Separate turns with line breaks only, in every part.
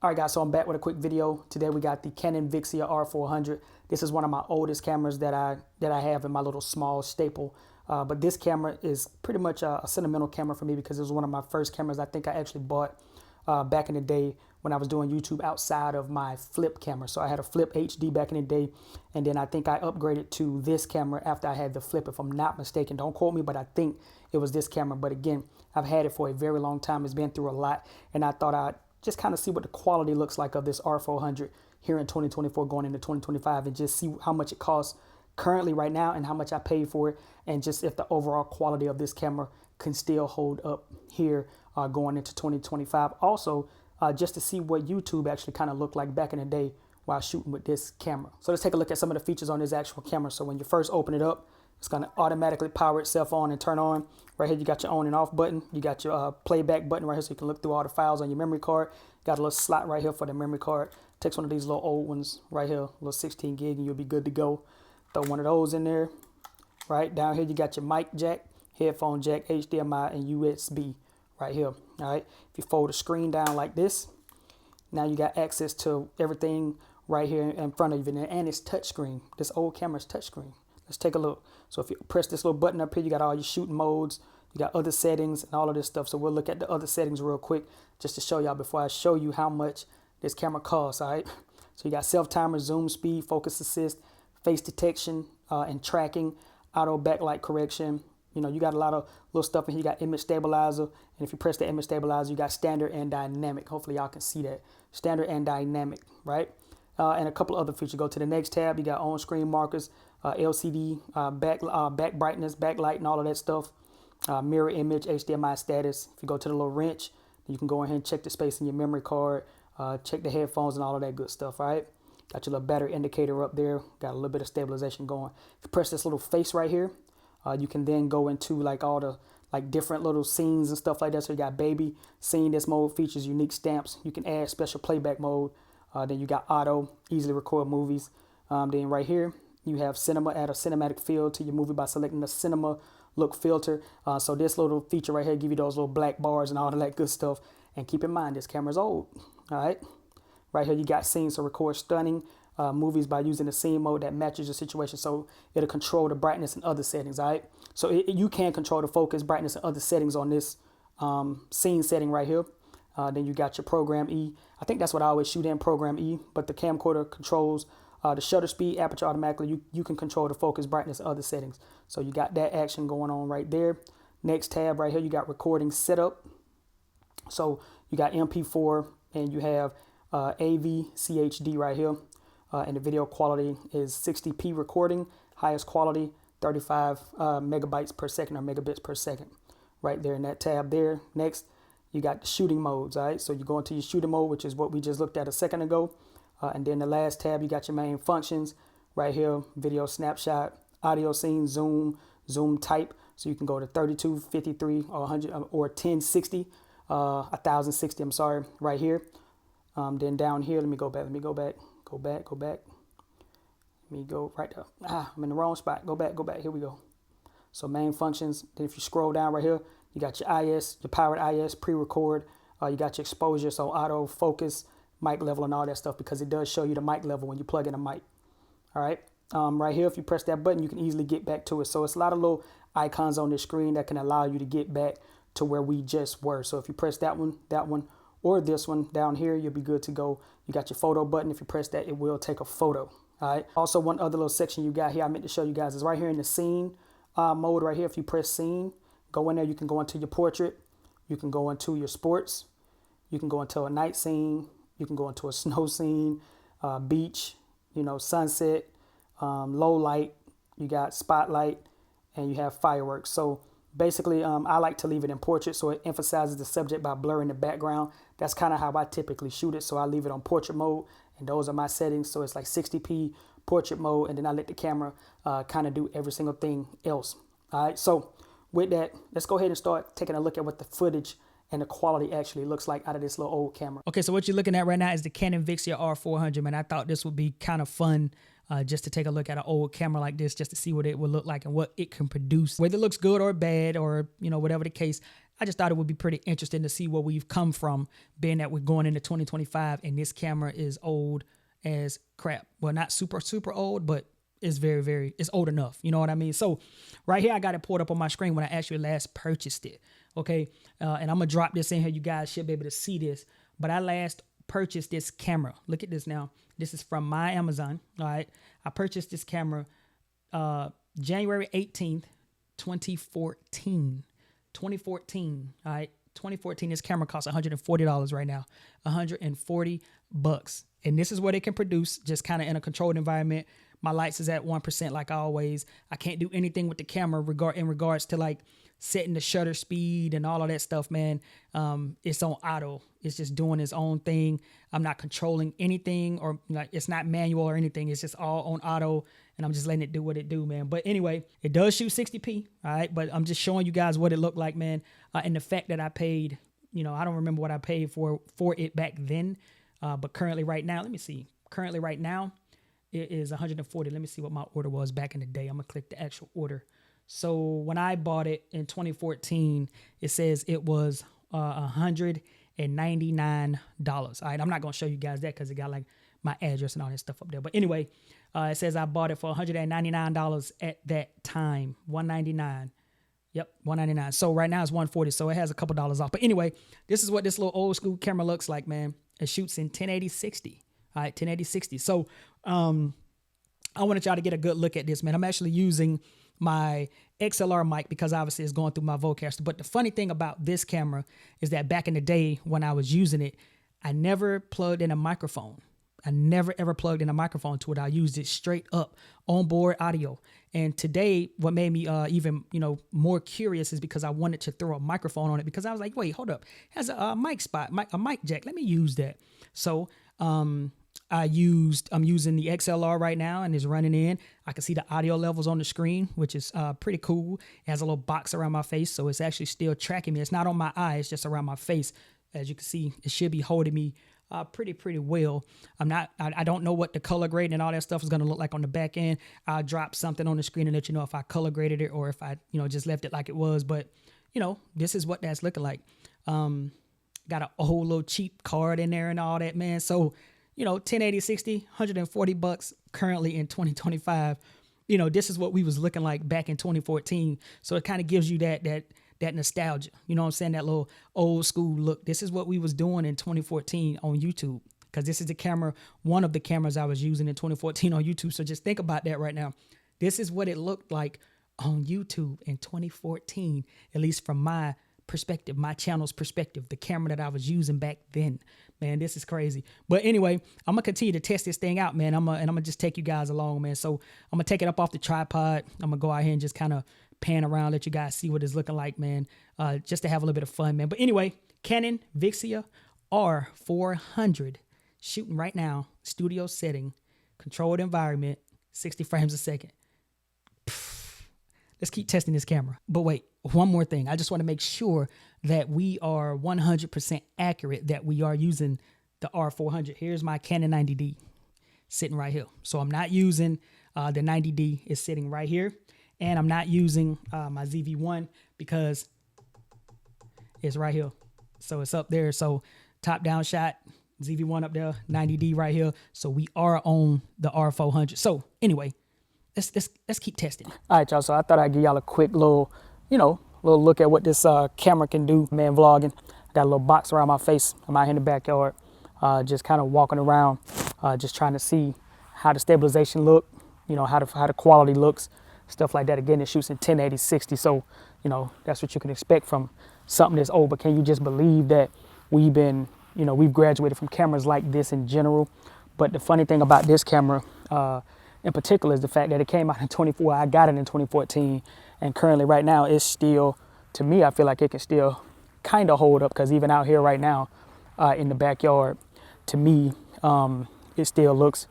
All right, guys, so I'm back with a quick video. Today we got the Canon Vixia R400. This is one of my oldest cameras that I have in my little small staple. But this camera is pretty much a sentimental camera for me because it was one of my first cameras I think I actually bought back in the day when I was doing YouTube outside of my flip camera. So I had a flip HD back in the day, and then I think I upgraded to this camera after I had the flip, if I'm not mistaken. Don't quote me, but I think it was this camera. But again, I've had it for a very long time. It's been through a lot, and I thought I'd just kind of see what the quality looks like of this R400 here in 2024 going into 2025, and just see how much it costs currently right now and how much I paid for it, and just if the overall quality of this camera can still hold up here going into 2025. Also, just to see what YouTube actually kind of looked like back in the day while shooting with this camera. So let's take a look at some of the features on this actual camera. So when you first open it up, it's going to automatically power itself on and turn on. Right here, you got your on and off button. You got your playback button right here so you can look through all the files on your memory card. Got a little slot right here for the memory card. Takes one of these little old ones right here, little 16 gig, and you'll be good to go. Throw one of those in there. Right down here, you got your mic jack, headphone jack, HDMI, and USB right here. All right. If you fold the screen down like this, now you got access to everything right here in front of you, and it's touchscreen. This old camera's touchscreen. Let's take a look. So if you press this little button up here, you got all your shooting modes, you got other settings and all of this stuff. So we'll look at the other settings real quick just to show y'all before I show you how much this camera costs. All right. So you got self timer, zoom speed, focus assist, face detection and tracking, auto backlight correction. You know, you got a lot of little stuff in here. You got image stabilizer. And if you press the image stabilizer, you got standard and dynamic. Hopefully y'all can see that. Standard and dynamic, right? And a couple other features. Go to the next tab. You got on-screen markers, LCD, back brightness, backlight, and all of that stuff. Mirror image, HDMI status. If you go to the little wrench, you can go ahead and check the space in your memory card, check the headphones and all of that good stuff, all right? Got your little battery indicator up there. Got a little bit of stabilization going. If you press this little face right here, you can then go into like all the different little scenes and stuff like that. So you got baby scene. This mode features unique stamps. You can add special playback mode. Then you got auto, easily record movies. Then right here, you have cinema, add a cinematic feel to your movie by selecting the cinema look filter. So this little feature right here give you those little black bars and all of that good stuff. And keep in mind, this camera's old, all right? Right here, you got scenes to record stunning movies by using the scene mode that matches your situation. So it'll control the brightness and other settings, all right? So you can control the focus, brightness, and other settings on this scene setting right here. Then you got your program E. I think that's what I always shoot in, program E. But the camcorder controls the shutter speed, aperture automatically. You can control the focus, brightness, and other settings. So you got that action going on right there. Next tab right here, you got recording setup. So you got MP4 and you have AV CHD right here. And the video quality is 60p recording, highest quality, 35 megabytes per second or megabits per second. Right there in that tab there. Next, you got the shooting modes, all right? So you go into your shooting mode, which is what we just looked at a second ago. And then the last tab, you got your main functions right here, video snapshot, audio scene, zoom, zoom type. So you can go to 32, 53, or 100, or 1060, 1060, I'm sorry, right here. Then down here, let me go back. Let me go back right there. I'm in the wrong spot. Go back. Here we go. So main functions. Then if you scroll down right here, you got your IS, your powered IS, pre-record. You got your exposure, so auto focus, mic level, and all that stuff, because it does show you the mic level when you plug in a mic. All right. Right here, if you press that button, you can easily get back to it. So it's a lot of little icons on this screen that can allow you to get back to where we just were. So if you press that one, or this one down here, you'll be good to go. You got your photo button. If you press that, it will take a photo. All right. Also, one other little section you got here I meant to show you guys is right here in the scene mode right here. If you press scene, go in there, you can go into your portrait. You can go into your sports. You can go into a night scene. You can go into a snow scene, beach, sunset, low light. You got spotlight, and you have fireworks. So basically, I like to leave it in portrait, so it emphasizes the subject by blurring the background. That's kind of how I typically shoot it. So I leave it on portrait mode, and those are my settings. So it's like 60p portrait mode, and then I let the camera kind of do every single thing else. All right. So with that, let's go ahead and start taking a look at what the footage and the quality actually looks like out of this little old camera. Okay, so what you're looking at right now is the Canon Vixia R400, man. I thought this would be kind of fun just to take a look at an old camera like this, just to see what it would look like and what it can produce. Whether it looks good or bad or, whatever the case, I just thought it would be pretty interesting to see where we've come from, being that we're going into 2025 and this camera is old as crap. Well, not super, super old, but it's it's old enough. You know what I mean? So right here, I got it pulled up on my screen when I actually last purchased it. Okay. And I'm going to drop this in here. You guys should be able to see this, but I last purchased this camera. Look at this now. This is from my Amazon. All right. I purchased this camera, January 18th, 2014. 2014. All right. 2014. This camera costs $140 right now. $140. And this is what it can produce, just kind of in a controlled environment. My lights is at 1% like always. I can't do anything with the camera in regards to like setting the shutter speed and all of that stuff, man. It's on auto. It's just doing its own thing. I'm not controlling anything, or like it's not manual or anything. It's just all on auto, and I'm just letting it do what it do, man. But anyway, it does shoot 60p, all right? But I'm just showing you guys what it looked like, man. And the fact that I paid, I don't remember what I paid for it back then. But currently right now, let me see. Currently right now, it is 140. Let me see what my order was back in the day. I'm going to click the actual order. So when I bought it in 2014, it says it was $199. All right, I'm not going to show you guys that because it got like my address and all that stuff up there. But anyway, it says I bought it for $199 at that time. $199. Yep, $199. So right now it's $140. So it has a couple dollars off. But anyway, this is what this little old school camera looks like, man. It shoots in 1080-60. All right, 1080-60. So I wanted y'all to get a good look at this, man. I'm actually using my XLR mic because obviously it's going through my Vocaster. But the funny thing about this camera is that back in the day when I was using it, I never plugged in a microphone. I never ever plugged in a microphone to it. I used it straight up onboard audio. And today, what made me even more curious is because I wanted to throw a microphone on it because I was like, wait, hold up, it has a mic spot, a mic jack. Let me use that. So I'm using the XLR right now, and it's running in. I can see the audio levels on the screen, which is pretty cool. It has a little box around my face, so it's actually still tracking me. It's not on my eye, it's just around my face. As you can see, it should be holding me pretty well. I don't know what the color grading and all that stuff is going to look like on the back end. I'll drop something on the screen and let you know if I color graded it or if I, just left it like it was. But, this is what that's looking like. Got a whole little cheap card in there and all that, man. So, 1080-60, $140 currently in 2025. This is what we was looking like back in 2014. So it kind of gives you that nostalgia, you know what I'm saying? That little old school look. This is what we was doing in 2014 on YouTube, because this is the camera, one of the cameras I was using in 2014 on YouTube. So just think about that right now. This is what it looked like on YouTube in 2014, at least from my perspective, my channel's perspective, the camera that I was using back then. Man, this is crazy. But anyway, I'm gonna continue to test this thing out, man. I'm gonna just take you guys along, man. So I'm gonna take it up off the tripod. I'm gonna go out here and just kind of pan around, let you guys see what it's looking like, man. Just to have a little bit of fun, man. But anyway, Canon Vixia R400 shooting right now, studio setting, controlled environment, 60 frames a second. Let's keep testing this camera. But wait, one more thing. I just want to make sure that we are 100% accurate, that we are using the R400. Here's my Canon 90D sitting right here. So I'm not using the 90D. It's sitting right here. And I'm not using my ZV-1 because it's right here. So it's up there. So top down shot, ZV-1 up there, 90D right here. So we are on the R400. So anyway, let's keep testing. All right, y'all. So I thought I'd give y'all a quick little look at what this camera can do. Man, vlogging. I got a little box around my face. I'm out here in the backyard, just kind of walking around, just trying to see how the stabilization look, how the quality looks, stuff like that. Again, it shoots in 1080-60, so that's what you can expect from something that's old. But can you just believe that we've graduated from cameras like this in general? But the funny thing about this camera in particular is the fact that it came out in 2014. I got it in 2014, and currently right now it's still, to me, I feel like it can still kind of hold up, because even out here right now in the backyard, to me, it still looks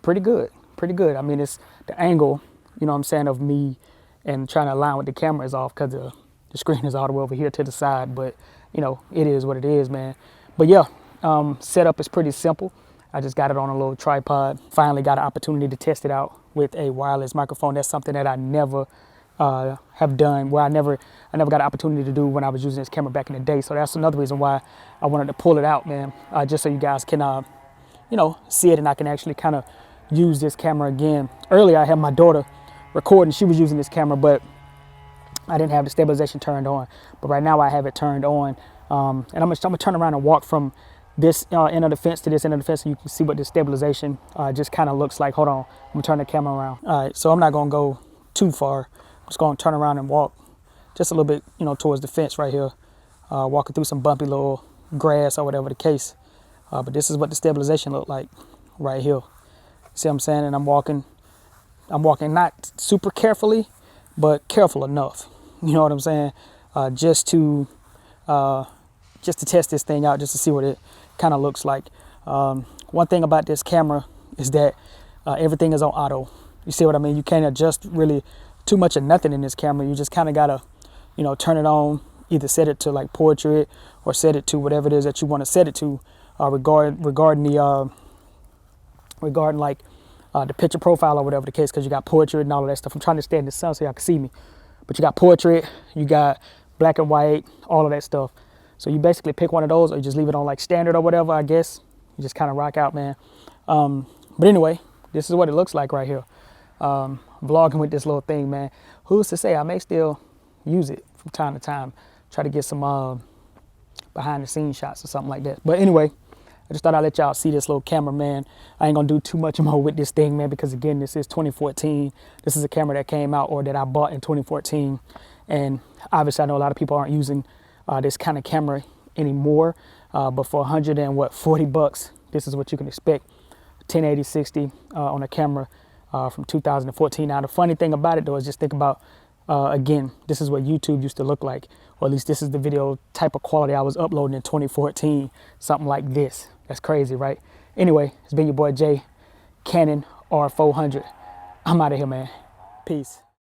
pretty good. I mean, it's the angle, of me and trying to align with the camera is off because the screen is all the way over here to the side, but it is what it is, man. But yeah, setup is pretty simple. I just got it on a little tripod. Finally got an opportunity to test it out with a wireless microphone. That's something that I never have done where I never got an opportunity to do when I was using this camera back in the day. So that's another reason why I wanted to pull it out, man, just so you guys can, you know, see it and I can actually kind of use this camera again. Earlier, I had my daughter recording. She was using this camera, but I didn't have the stabilization turned on. But right now I have it turned on. And I'm gonna turn around and walk from this end of the fence to this end of the fence so you can see what the stabilization just kind of looks like. Hold on, I'm gonna turn the camera around. All right, so I'm not gonna go too far. I'm just gonna turn around and walk just a little bit, you know, towards the fence right here. Walking through some bumpy little grass or whatever the case. But this is what the stabilization looked like right here. See what I'm saying? And I'm walking not super carefully, but careful enough. You know what I'm saying? Just to test this thing out, just to see what it kind of looks like. One thing about this camera is that everything is on auto. You see what I mean? You can't adjust really too much of nothing in this camera. You just kind of gotta, you know, turn it on, either set it to like portrait or set it to whatever it is that you want to set it to. Regarding like the picture profile or whatever the case, because you got portrait and all of that stuff. I'm trying to stay in the sun so y'all can see me. But you got portrait, you got black and white, all of that stuff. So you basically pick one of those or you just leave it on like standard or whatever, I guess. You just kind of rock out, man. But anyway, this is what it looks like right here. Vlogging with this little thing, man. Who's to say I may still use it from time to time. Try to get some behind the scenes shots or something like that. But anyway, I just thought I'd let y'all see this little camera, man. I ain't gonna do too much more with this thing, man, because again, this is 2014. This is a camera that came out or that I bought in 2014. And obviously I know a lot of people aren't using this kind of camera anymore. But for 140 bucks, this is what you can expect. 1080-60 on a camera from 2014. Now, the funny thing about it though is just think about, again, this is what YouTube used to look like, or at least this is the video type of quality I was uploading in 2014, something like this. That's crazy, right? Anyway, it's been your boy Jay, Canon R400. I'm out of here, man. Peace.